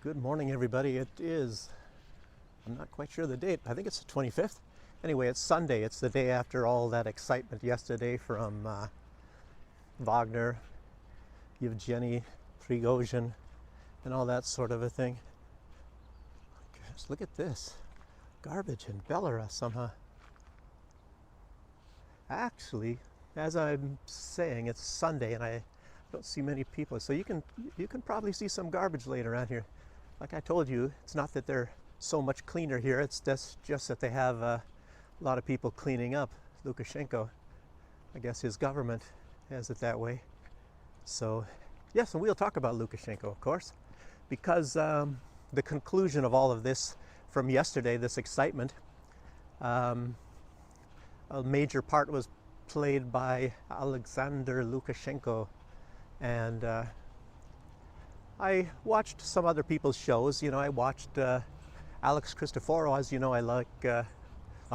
Good morning, everybody. It is, I'm not quite sure the date. I think it's the 25th. Anyway, it's Sunday. It's the day after all that excitement yesterday from Wagner, Yevgeny Prigozhin, and all that sort of a thing. Gosh, look at this. Garbage in Belarus somehow. Actually, as I'm saying, it's Sunday and I don't see many people. So you can probably see some garbage laying around here. Like I told you, it's not that they're so much cleaner here. It's just that they have a lot of people cleaning up. Lukashenko, I guess his government has it that way. So, yes, and we'll talk about Lukashenko, of course, because the conclusion of all of this from yesterday, this excitement, a major part was played by Alexander Lukashenko, and I watched some other people's shows. You know, I watched Alex Christoforo. As you know, I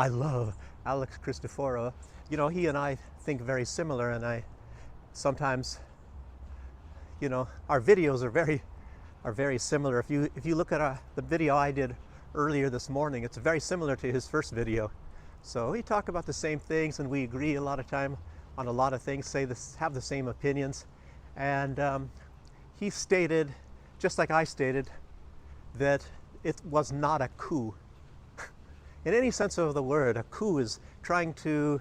love Alex Christoforo. You know, he and I think very similar, and I sometimes, you know, our videos are very similar. If you look at the video I did earlier this morning, it's very similar to his first video. So we talk about the same things, and we agree a lot of time on a lot of things. Have the same opinions, and he stated, just like I stated, that it was not a coup. In any sense of the word, a coup is trying to,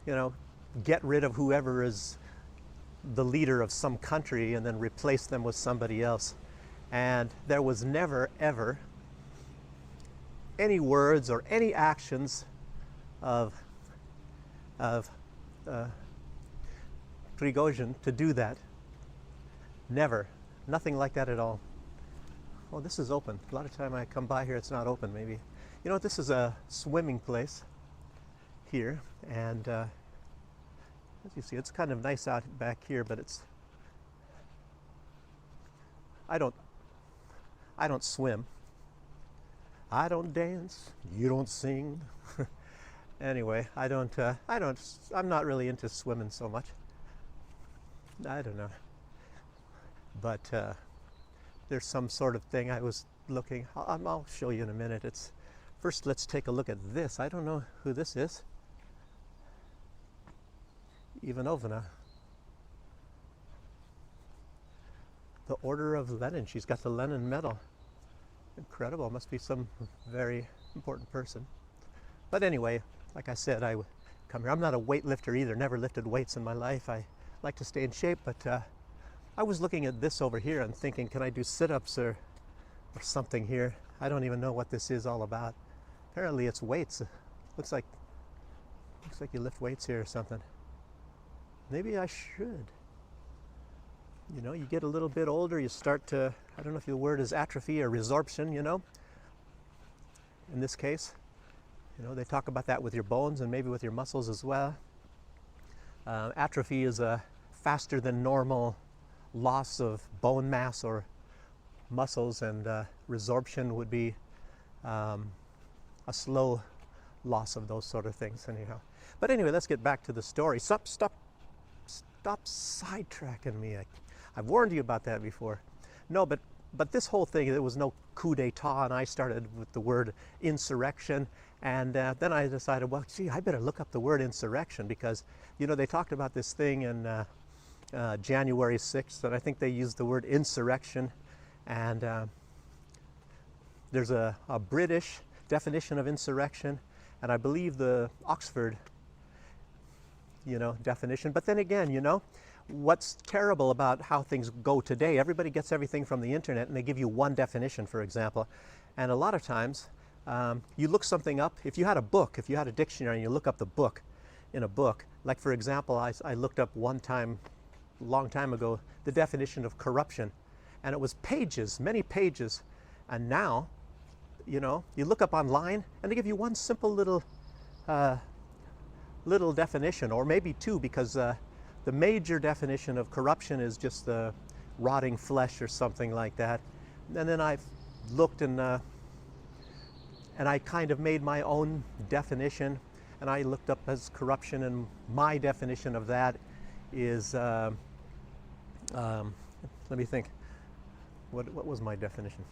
you know, get rid of whoever is the leader of some country and then replace them with somebody else. And there was never, ever any words or any actions of Prigozhin to do that. Never. Nothing like that at all. Oh, this is open. A lot of time I come by here, it's not open, maybe. You know what, this is a swimming place here, and as you see, it's kind of nice out back here, but I don't swim. I don't dance. You don't sing. Anyway, I'm not really into swimming so much. I don't know. But there's some sort of thing I was looking. I'll show you in a minute. First, let's take a look at this. I don't know who this is. Ivanovna. The Order of Lenin. She's got the Lenin medal. Incredible. Must be some very important person. But anyway, like I said, I come here. I'm not a weightlifter either. Never lifted weights in my life. I like to stay in shape, but I was looking at this over here and thinking, can I do sit-ups or something here? I don't even know what this is all about. Apparently it's weights. Looks like you lift weights here or something. Maybe I should. You know, you get a little bit older, you start to, I don't know if the word is atrophy or resorption, you know. In this case, you know, they talk about that with your bones and maybe with your muscles as well. Atrophy is a faster than normal loss of bone mass or muscles, and resorption would be a slow loss of those sort of things anyhow. But anyway, let's get back to the story. Stop sidetracking me. I've warned you about that before. No, but this whole thing, there was no coup d'etat, and I started with the word insurrection, and then I decided, well, gee, I better look up the word insurrection, because, you know, they talked about this thing in January 6th, and I think they used the word insurrection, and there's a British definition of insurrection, and I believe the Oxford, you know, definition. But then again, you know, what's terrible about how things go today, everybody gets everything from the internet, and they give you one definition, for example, and a lot of times you look something up. If you had a book, if you had a dictionary, and you look up the book in a book, like for example, I looked up one time, a long time ago, the definition of corruption, and it was pages, many pages. And now, you know, you look up online and they give you one simple little definition, or maybe two, because the major definition of corruption is just the rotting flesh or something like that. And then I've looked and I kind of made my own definition, and I looked up as corruption, and my definition of that is let me think. what was my definition?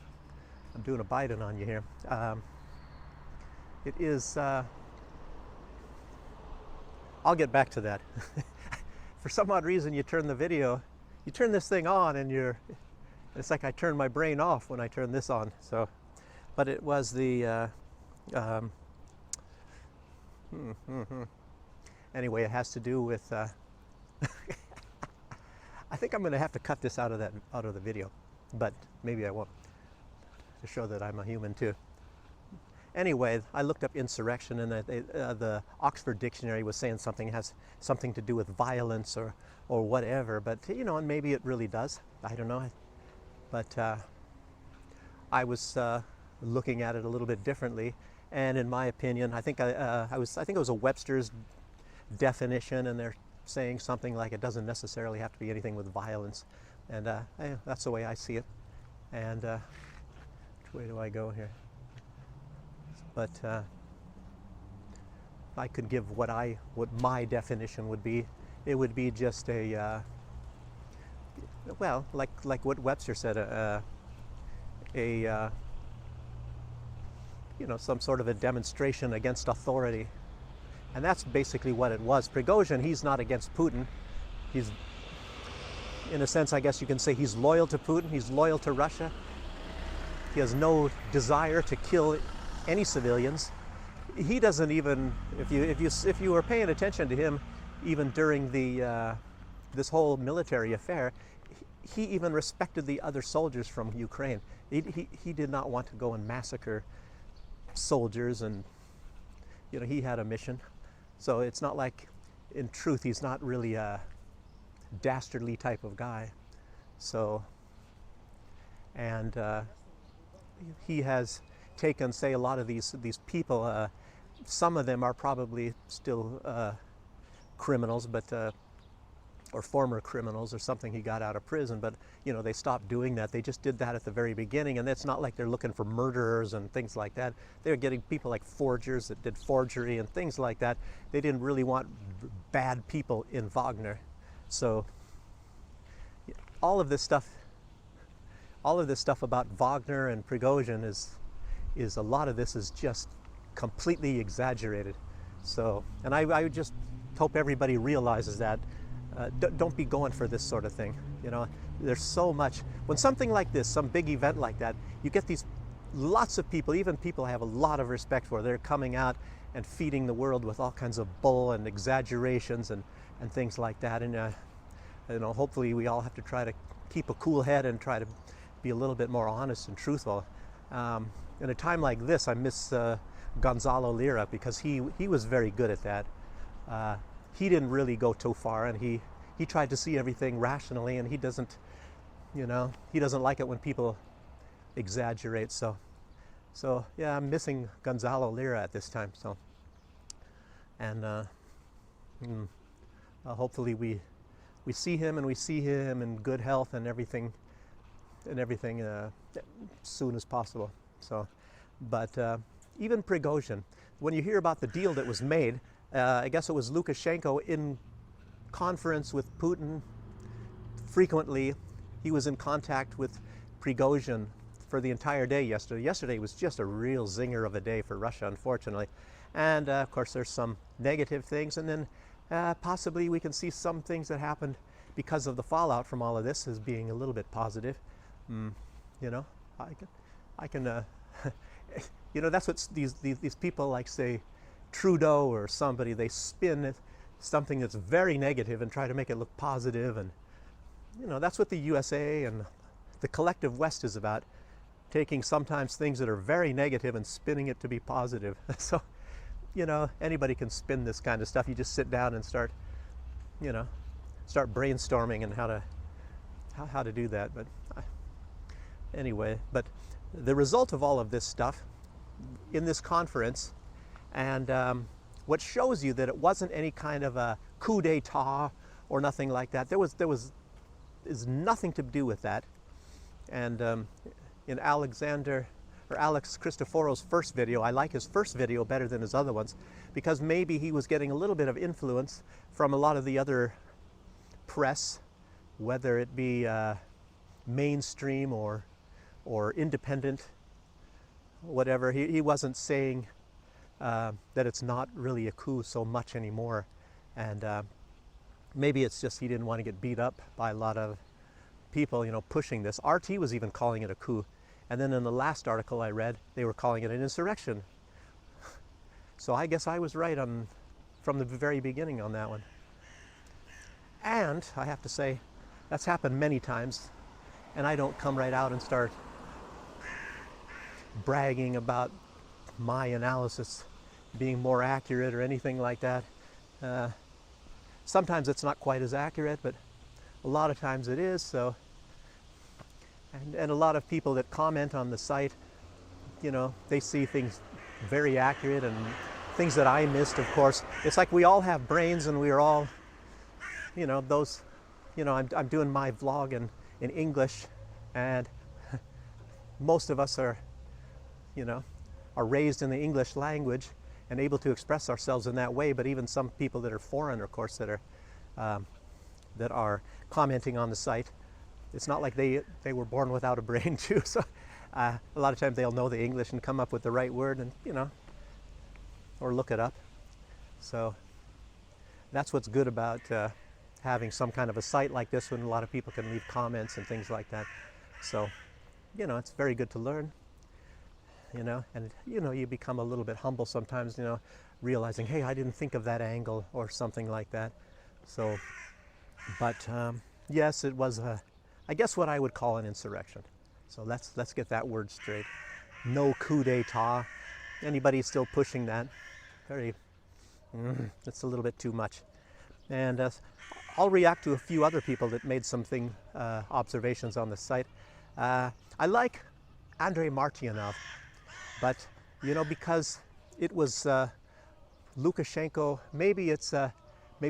I'm doing a Biden on you here. It is, I'll get back to that. For some odd reason, you turn this thing on, and it's like I turn my brain off when I turn this on. So, but it was the, anyway, it has to do with, I think I'm going to have to cut this out of the video, but maybe I won't, to show that I'm a human too. Anyway, I looked up insurrection, and the Oxford Dictionary was saying something has something to do with violence or whatever, but and maybe it really does. I don't know. But I was looking at it a little bit differently, and in my opinion, I think I think it was a Webster's definition, and they're saying something like it doesn't necessarily have to be anything with violence, and that's the way I see it. And which way do I go here? But if I could give what my definition would be, it would be just a well, like what Webster said, some sort of a demonstration against authority, and that's basically what it was. Prigozhin, he's not against Putin. He's, in a sense, I guess you can say he's loyal to Putin. He's loyal to Russia. He has no desire to kill any civilians. He doesn't even, if you were paying attention to him, even during this whole military affair, he even respected the other soldiers from Ukraine. He did not want to go and massacre soldiers, and he had a mission. So it's not like, in truth, he's not really a dastardly type of guy. So, and he has taken, say, a lot of these people. Some of them are probably still criminals, but or former criminals or something. He got out of prison, but they stopped doing that. They just did that at the very beginning, and it's not like they're looking for murderers and things like that. They're getting people like forgers that did forgery and things like that. They didn't really want bad people in Wagner. So all of this stuff about Wagner and Prigozhin is a lot of this is just completely exaggerated. So, and I just hope everybody realizes that. Don't be going for this sort of thing. There's so much. When something like this, some big event like that, you get these lots of people, even people I have a lot of respect for, they're coming out and feeding the world with all kinds of bull and exaggerations and things like that. And hopefully we all have to try to keep a cool head and try to be a little bit more honest and truthful. In a time like this, I miss Gonzalo Lira, because he was very good at that. He didn't really go too far, and he tried to see everything rationally, and he doesn't like it when people exaggerate. So yeah, I'm missing Gonzalo Lira at this time. So, and hopefully we see him, and we see him in good health and everything as soon as possible. So, but even Prigozhin, when you hear about the deal that was made, I guess it was Lukashenko in conference with Putin frequently. He was in contact with Prigozhin for the entire day yesterday. Yesterday was just a real zinger of a day for Russia, unfortunately. And of course, there's some negative things, and then possibly we can see some things that happened because of the fallout from all of this as being a little bit positive. I can that's what these people like, say, Trudeau or somebody, they spin something that's very negative and try to make it look positive. And that's what the USA and the collective West is about, taking sometimes things that are very negative and spinning it to be positive. So anybody can spin this kind of stuff. You just sit down and start brainstorming and how to do that. But anyway, but the result of all of this stuff in this conference, and what shows you that it wasn't any kind of a coup d'etat or nothing like that. There is nothing to do with that. And in Alex Christoforo's first video, I like his first video better than his other ones, because maybe he was getting a little bit of influence from a lot of the other press, whether it be mainstream or independent, whatever. He wasn't saying that it's not really a coup so much anymore, and maybe it's just he didn't want to get beat up by a lot of people, pushing this. RT was even calling it a coup, and then in the last article I read, they were calling it an insurrection. So I guess I was right from the very beginning on that one. And I have to say, that's happened many times, and I don't come right out and start bragging about my analysis being more accurate or anything like that. Sometimes it's not quite as accurate, but a lot of times it is. So, and a lot of people that comment on the site, they see things very accurate and things that I missed, of course. It's like we all have brains, and we're all, those, I'm doing my vlog in English, and most of us are raised in the English language and able to express ourselves in that way. But even some people that are foreign, of course, that are commenting on the site, it's not like they were born without a brain too. So a lot of times they'll know the English and come up with the right word, and or look it up. So that's what's good about having some kind of a site like this, when a lot of people can leave comments and things like that. So it's very good to learn. And you become a little bit humble sometimes, realizing, hey, I didn't think of that angle or something like that. So, but yes, it was I guess what I would call an insurrection. So let's get that word straight. No coup d'etat. Anybody still pushing that? It's a little bit too much. And I'll react to a few other people that made something observations on the site. I like Andrei Martyanov. But, because it was Lukashenko, maybe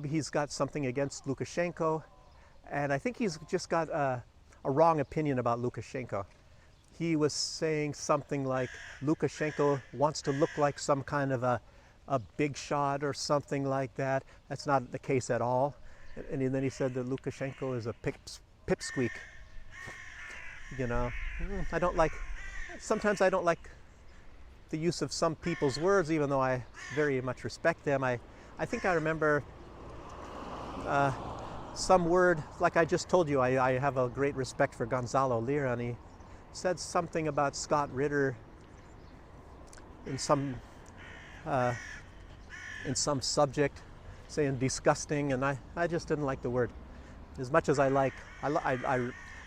he's got something against Lukashenko, and I think he's just got a wrong opinion about Lukashenko. He was saying something like Lukashenko wants to look like some kind of a big shot or something like that. That's not the case at all. And then he said that Lukashenko is a pipsqueak. Sometimes I don't like the use of some people's words, even though I very much respect them. I think I remember some word, like I just told you, I have a great respect for Gonzalo Lira, and he said something about Scott Ritter in some subject, saying disgusting, and I just didn't like the word. As much as I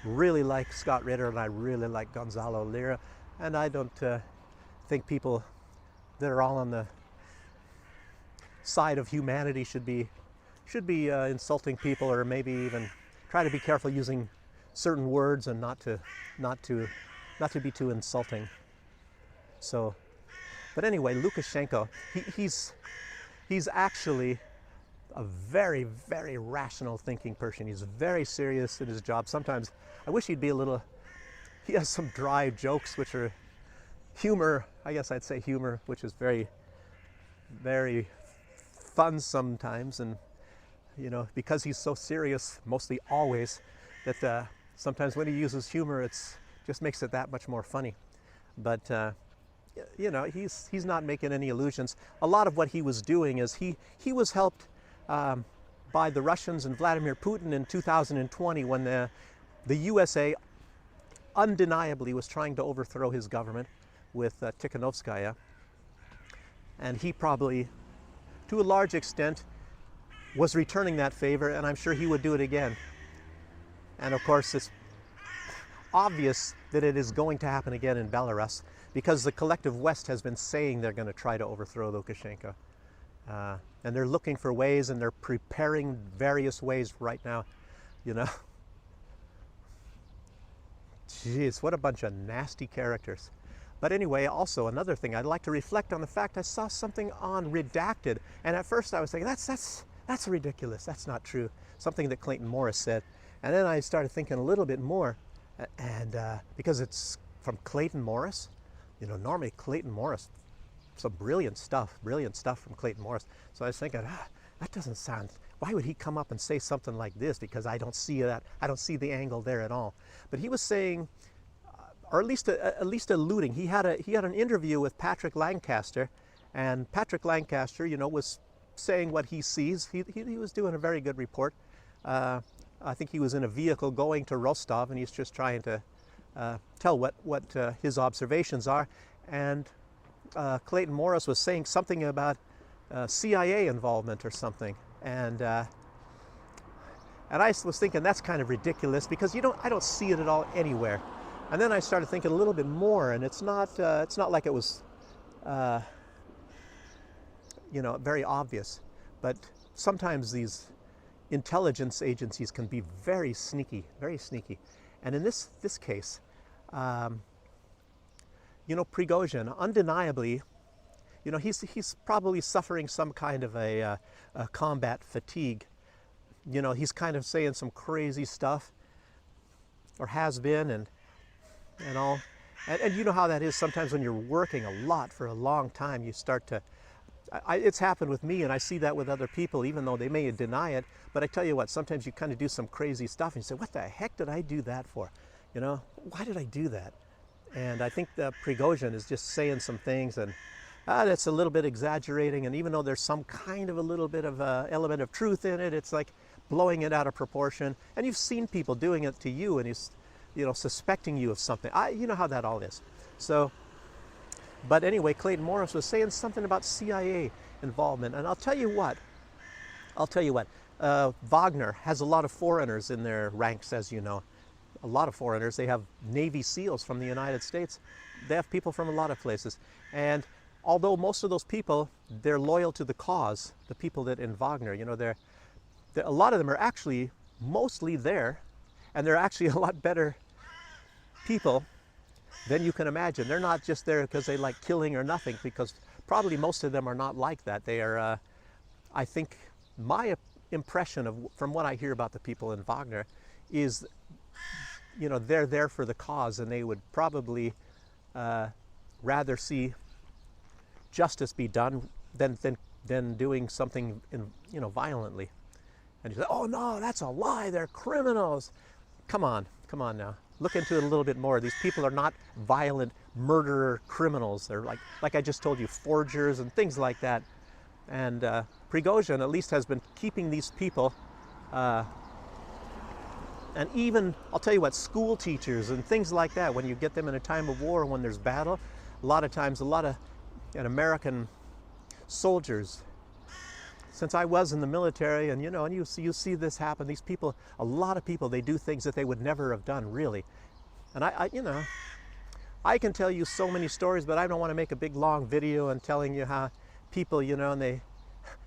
really like Scott Ritter, and I really like Gonzalo Lira, and I don't think people that are all on the side of humanity should be insulting people, or maybe even try to be careful using certain words and not to be too insulting. So, but anyway, Lukashenko, he's actually a very, very rational thinking person. He's very serious in his job. Sometimes I wish he has some dry jokes, which are humor, I guess I'd say humor, which is very, very fun sometimes. And, because he's so serious, mostly always, that sometimes when he uses humor, it's just makes it that much more funny. But, he's not making any illusions. A lot of what he was doing is he was helped by the Russians and Vladimir Putin in 2020, when the USA undeniably was trying to overthrow his government with Tikhanovskaya. And he probably, to a large extent, was returning that favor, and I'm sure he would do it again. And of course, it's obvious that it is going to happen again in Belarus, because the collective West has been saying they're going to try to overthrow Lukashenko. And they're looking for ways, and they're preparing various ways right now, Jeez, what a bunch of nasty characters. But anyway, also another thing, I'd like to reflect on the fact I saw something on redacted, and at first I was thinking, that's ridiculous, that's not true. Something that Clayton Morris said. And then I started thinking a little bit more, and because it's from Clayton Morris, normally Clayton Morris, some brilliant stuff from Clayton Morris. So I was thinking, that doesn't sound, why would he come up and say something like this? Because I don't see that. I don't see the angle there at all. But he was saying, or at least alluding. He had an interview with Patrick Lancaster, and Patrick Lancaster, was saying what he sees. He was doing a very good report. I think he was in a vehicle going to Rostov, and he's just trying to tell what his observations are. And Clayton Morris was saying something about CIA involvement or something, and I was thinking that's kind of ridiculous, because I don't see it at all anywhere. And then I started thinking a little bit more, and it's not like it was very obvious, but sometimes these intelligence agencies can be very sneaky, very sneaky. And in this case, Prigozhin, undeniably, he's probably suffering some kind of a combat fatigue. He's kind of saying some crazy stuff, or has been, and all. And you know how that is sometimes when you're working a lot for a long time. You start to, it's happened with me, and I see that with other people, even though they may deny it. But I tell you what, sometimes you kind of do some crazy stuff, and you say, what the heck did I do that for? Why did I do that? And I think that Prigozhin is just saying some things, and that's a little bit exaggerating. And even though there's some kind of a little bit of element of truth in it, it's like blowing it out of proportion. And you've seen people doing it to you, and he's, suspecting you of something. You know how that all is. So, but anyway, Clayton Morris was saying something about CIA involvement. And I'll tell you what, Wagner has a lot of foreigners in their ranks, as you know. A lot of foreigners. They have Navy SEALs from the United States. They have people from a lot of places. And although most of those people, they're loyal to the cause, the people that in Wagner, a lot of them are actually mostly there, and they're actually a lot better people than you can imagine. They're not just there because they like killing or nothing, because probably most of them are not like that. They are, I think, my impression from what I hear about the people in Wagner is, they're there for the cause, and they would probably rather see justice be done than doing something violently. And you say, oh no, that's a lie, they're criminals. Come on now. Look into it a little bit more. These people are not violent murderer criminals. They're like I just told you, forgers and things like that. And Prigozhin at least has been keeping these people, and even, I'll tell you what, school teachers and things like that, when you get them in a time of war, when there's battle, a lot of times, American soldiers, since I was in the military, and you see this happen, these people, a lot of people, they do things that they would never have done, really. And I can tell you so many stories, but I don't want to make a big long video and telling you how people, and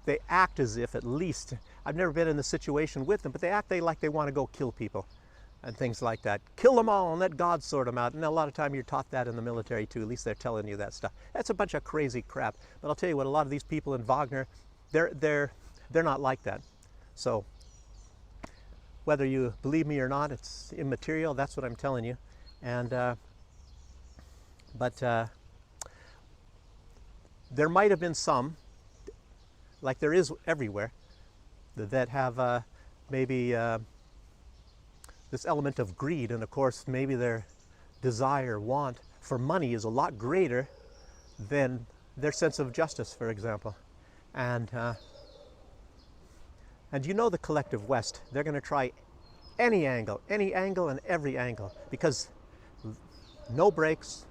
they act as if, at least, I've never been in the situation with them, but they act like they want to go kill people and things like that. Kill them all and let God sort them out. And a lot of time you're taught that in the military too. At least they're telling you that stuff. That's a bunch of crazy crap. But I'll tell you what, a lot of these people in Wagner, they're not like that. So whether you believe me or not, it's immaterial. That's what I'm telling you. And but there might have been some, like there is everywhere, that have maybe this element of greed, and of course maybe their desire, want for money is a lot greater than their sense of justice, for example. And the collective West, they're going to try any angle and every angle, because no brakes,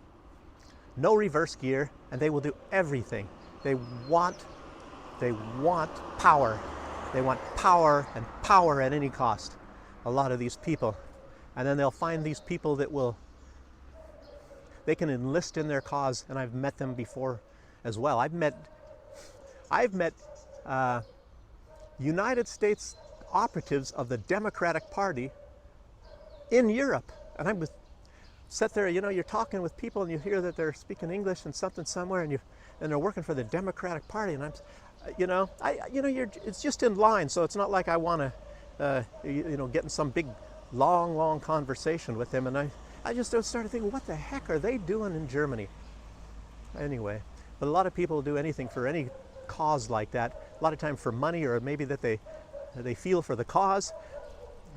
no reverse gear, and they will do everything. They want power. They want power, and power at any cost, a lot of these people. And then they'll find these people that they can enlist in their cause, and I've met them before as well. I've met United States operatives of the Democratic Party in Europe, and I would sit there, you're talking with people, and you hear that they're speaking English and something somewhere, and they're working for the Democratic Party, and it's just in line. So it's not like I want to, get in some big, long conversation with them. And I just started thinking, what the heck are they doing in Germany? Anyway, but a lot of people do anything for any cause like that. A lot of time for money, or maybe that they they feel for the cause.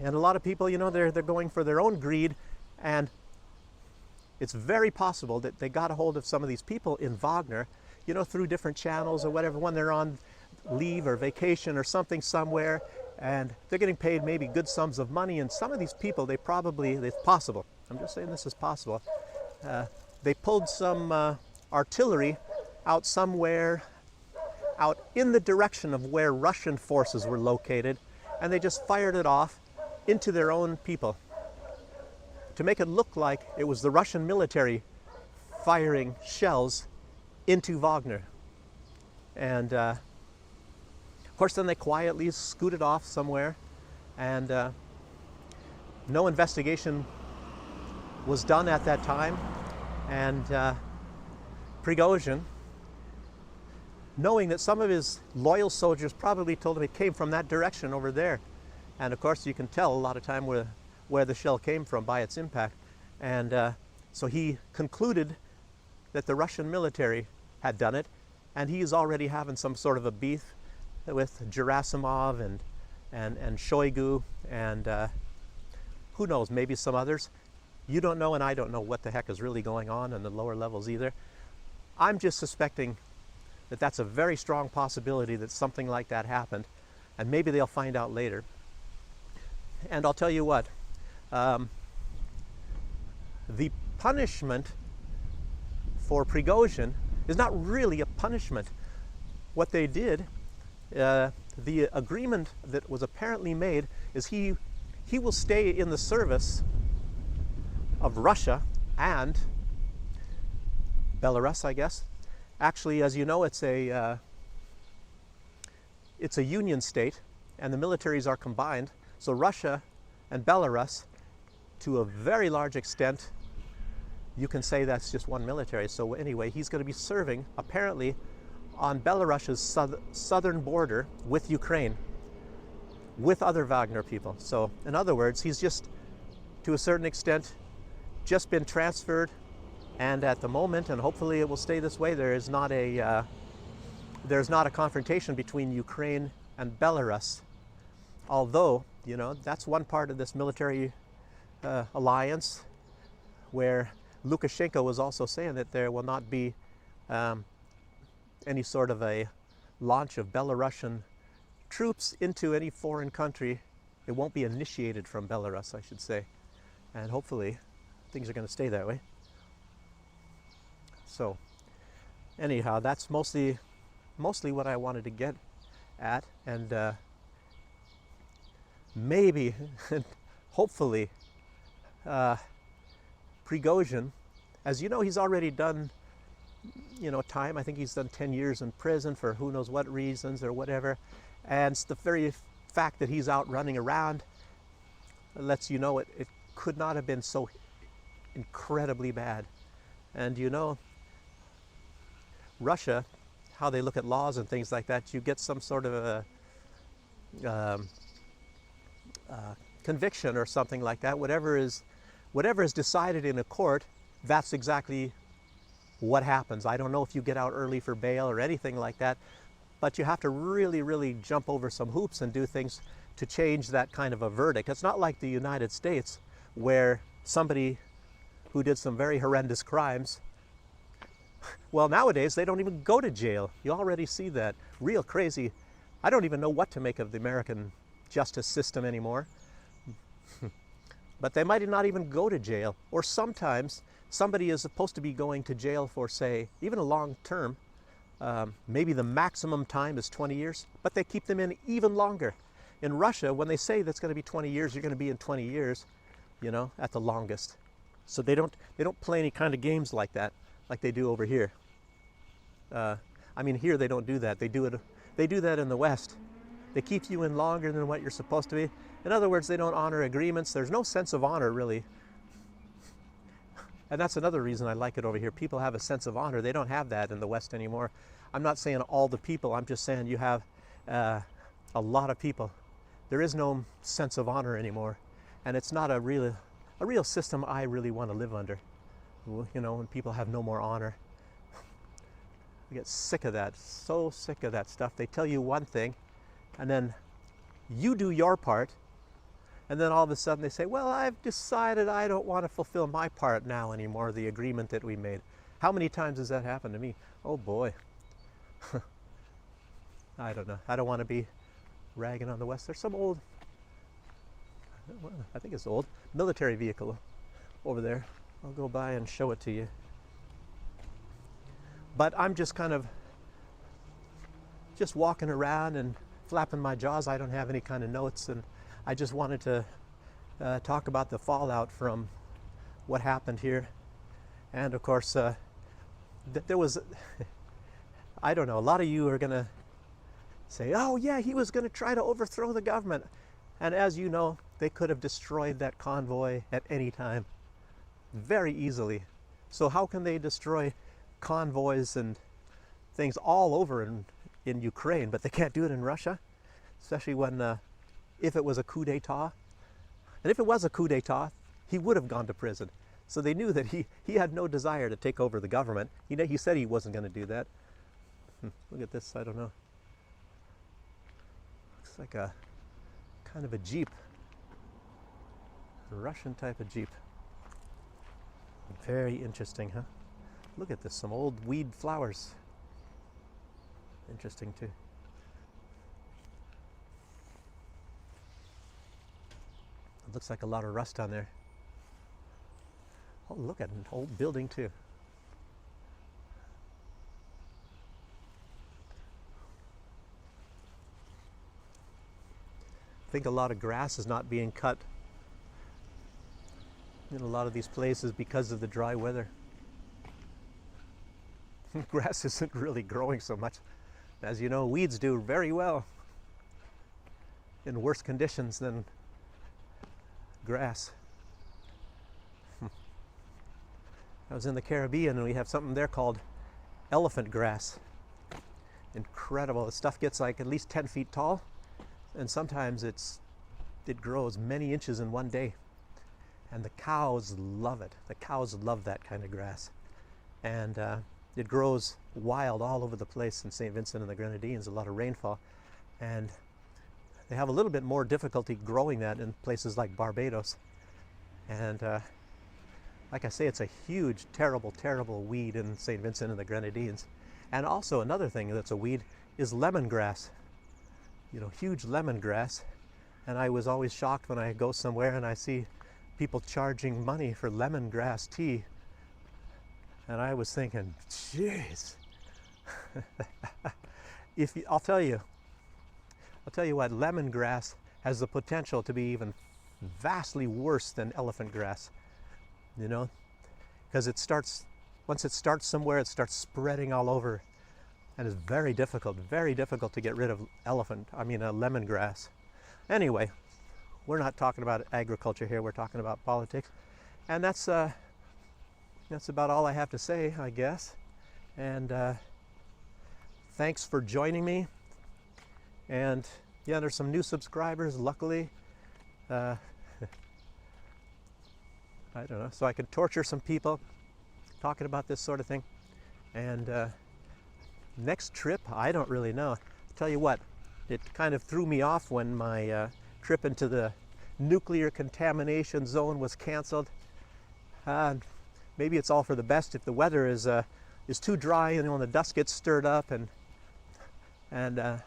And a lot of people, they're going for their own greed, and it's very possible that they got a hold of some of these people in Wagner, through different channels or whatever, when they're on leave or vacation or something somewhere, and they're getting paid maybe good sums of money. And some of these people, it's possible, I'm just saying this is possible, they pulled some artillery out somewhere out in the direction of where Russian forces were located, and they just fired it off into their own people to make it look like it was the Russian military firing shells into Wagner. And of course then they quietly scooted off somewhere, and no investigation was done at that time. And Prigozhin, knowing that some of his loyal soldiers probably told him it came from that direction over there, and of course you can tell a lot of time where the shell came from by its impact, and so he concluded that the Russian military had done it, and he is already having some sort of a beef with Gerasimov and Shoigu, and who knows, maybe some others. You don't know, and I don't know what the heck is really going on in the lower levels either. I'm just suspecting that that's a very strong possibility that something like that happened, and maybe they'll find out later. And I'll tell you what, the punishment for Prigozhin is not really a punishment. What they did, the agreement that was apparently made, is he will stay in the service of Russia and Belarus, I guess. Actually, as you know, it's a union state, and the militaries are combined. So Russia and Belarus, to a very large extent, you can say that's just one military. So anyway, he's going to be serving, apparently, on Belarus's southern border with Ukraine, with other Wagner people. So in other words, he's just, to a certain extent, just been transferred, and at the moment, and hopefully it will stay this way, there's not a confrontation between Ukraine and Belarus. Although, that's one part of this military alliance where Lukashenko was also saying that there will not be any sort of a launch of Belarusian troops into any foreign country. It won't be initiated from Belarus, I should say. And hopefully things are going to stay that way. So anyhow, that's mostly what I wanted to get at, and maybe, hopefully, Prigozhin, as you know, he's already done, time. I think he's done 10 years in prison for who knows what reasons or whatever. And the very fact that he's out running around lets you know it could not have been so incredibly bad. And Russia, how they look at laws and things like that, you get some sort of a conviction or something like that. Whatever is decided in a court, that's exactly what happens. I don't know if you get out early for bail or anything like that, but you have to really, really jump over some hoops and do things to change that kind of a verdict. It's not like the United States, where somebody who did some very horrendous crimes, well, nowadays they don't even go to jail. You already see that. Real crazy. I don't even know what to make of the American justice system anymore. But they might not even go to jail. Or sometimes somebody is supposed to be going to jail for, say, even a long term. Maybe the maximum time is 20 years, but they keep them in even longer. In Russia, when they say that's going to be 20 years, you're going to be in 20 years, at the longest. So they don't play any kind of games like that, like they do over here. Here they don't do that. They do that in the West. They keep you in longer than what you're supposed to be. In other words, they don't honor agreements. There's no sense of honor, really. And that's another reason I like it over here. People have a sense of honor. They don't have that in the West anymore. I'm not saying all the people. I'm just saying you have a lot of people. There is no sense of honor anymore. And it's not a real system I really want to live under. When people have no more honor. I get sick of that. So sick of that stuff. They tell you one thing, and then you do your part, and then all of a sudden they say, well, I've decided I don't want to fulfill my part now anymore, the agreement that we made. How many times has that happened to me? Oh boy. I don't know. I don't want to be ragging on the West. There's some old, well, I think it's old, military vehicle over there. I'll go by and show it to you. But I'm just kind of just walking around and flapping my jaws. I don't have any kind of notes, and I just wanted to talk about the fallout from what happened here. And of course, there was, I don't know, a lot of you are going to say, oh yeah, he was going to try to overthrow the government. And as you know, they could have destroyed that convoy at any time, very easily. So how can they destroy convoys and things all over in Ukraine, but they can't do it in Russia? Especially when, if it was a coup d'etat. And if it was a coup d'etat, he would have gone to prison. So they knew that he had no desire to take over the government. He said he wasn't going to do that. Look at this, I don't know. Looks like a kind of a Jeep. A Russian type of Jeep. Very interesting, huh? Look at this, some old weed flowers. Interesting too. It looks like a lot of rust on there. Oh, look at an old building too. I think a lot of grass is not being cut in a lot of these places because of the dry weather. Grass isn't really growing so much. As you know, weeds do very well in worse conditions than grass. I was in the Caribbean and we have something there called elephant grass. Incredible. The stuff gets like at least 10 feet tall, and sometimes it grows many inches in one day. And the cows love it. The cows love that kind of grass. And it grows wild all over the place in St. Vincent and the Grenadines, a lot of rainfall. And they have a little bit more difficulty growing that in places like Barbados. And like I say, it's a huge, terrible, terrible weed in St. Vincent and the Grenadines. And also another thing that's a weed is lemongrass. You know, huge lemongrass. And I was always shocked when I go somewhere and I see people charging money for lemongrass tea. And I was thinking, jeez. I'll tell you what, lemongrass has the potential to be even vastly worse than elephant grass. You know, because once it starts somewhere, it starts spreading all over, and it's very difficult to get rid of lemongrass. Anyway, we're not talking about agriculture here, we're talking about politics. And that's about all I have to say, I guess. And thanks for joining me. And yeah, there's some new subscribers, luckily. I don't know, so I could torture some people talking about this sort of thing. And next trip, I don't really know. I'll tell you what, it kind of threw me off when my trip into the nuclear contamination zone was canceled. Maybe it's all for the best if the weather is too dry and when the dust gets stirred up, and I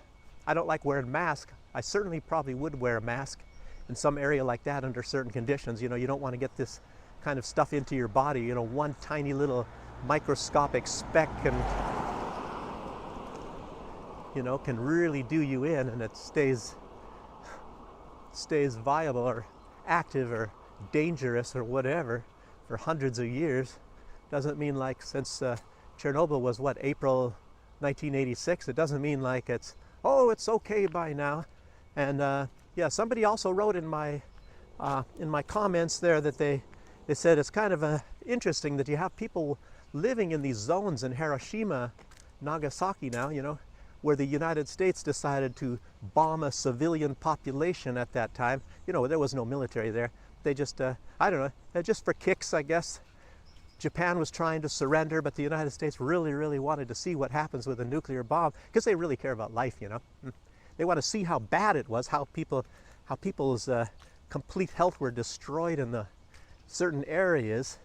don't like wearing masks. I certainly probably would wear a mask in some area like that under certain conditions. You know, you don't want to get this kind of stuff into your body. You know, one tiny little microscopic speck can really do you in, and it stays viable or active or dangerous or whatever for hundreds of years. Doesn't mean like since Chernobyl was what, April 1986, it doesn't mean like it's okay by now. And yeah, somebody also wrote in my comments there that they said it's kind of interesting that you have people living in these zones in Hiroshima, Nagasaki now, you know, where the United States decided to bomb a civilian population at that time. You know, there was no military there. They just, I don't know, just for kicks, I guess. Japan was trying to surrender, but the United States really, really wanted to see what happens with a nuclear bomb, because they really care about life, you know. They want to see how bad it was, how people's complete health were destroyed in the certain areas,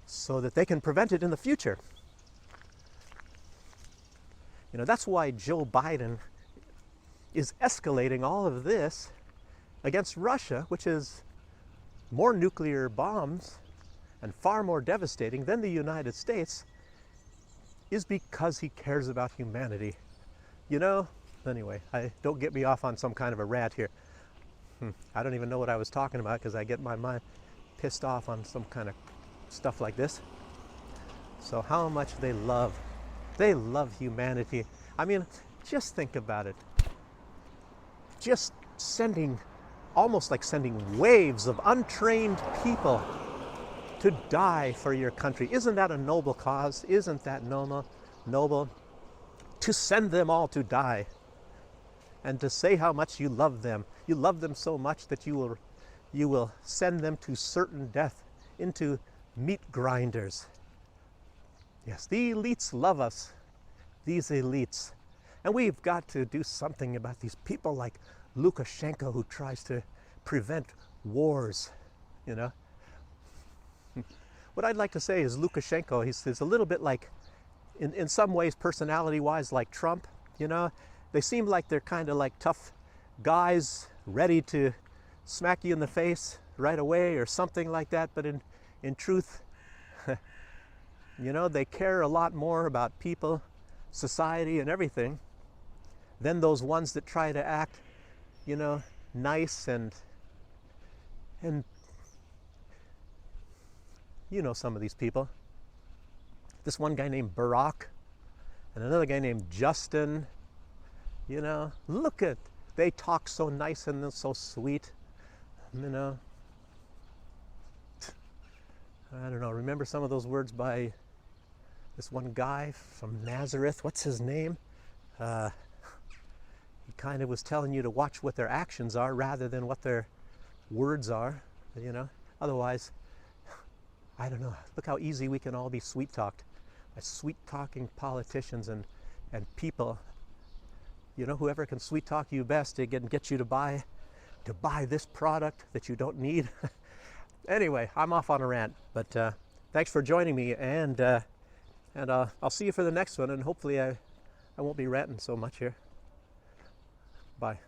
so that they can prevent it in the future. You know, that's why Joe Biden is escalating all of this against Russia, which is more nuclear bombs and far more devastating than the United States, is because he cares about humanity. You know, anyway, don't get me off on some kind of a rant here. I don't even know what I was talking about because I get my mind pissed off on some kind of stuff like this. So how much they love humanity. I mean, just think about it. Just almost like sending waves of untrained people to die for your country. Isn't that a noble cause? Isn't that noble? To send them all to die and to say how much you love them. You love them so much that you will send them to certain death, into meat grinders. Yes, the elites love us, these elites. And we've got to do something about these people like Lukashenko, who tries to prevent wars, you know. What I'd like to say is Lukashenko, he's a little bit like, in some ways, personality-wise, like Trump, you know. They seem like they're kind of like tough guys, ready to smack you in the face right away or something like that, but in truth, you know, they care a lot more about people, society, and everything than those ones that try to act, you know, nice and you know some of these people. This one guy named Barack and another guy named Justin, you know, they talk so nice and so sweet, you know. I don't know, remember some of those words by this one guy from Nazareth? What's his name? He kind of was telling you to watch what their actions are rather than what their words are, you know. Otherwise, I don't know. Look how easy we can all be sweet-talked by sweet-talking politicians and people. You know, whoever can sweet-talk you best to get you to buy this product that you don't need. Anyway, I'm off on a rant, but thanks for joining me, and I'll see you for the next one, and hopefully I won't be ranting so much here. Bye.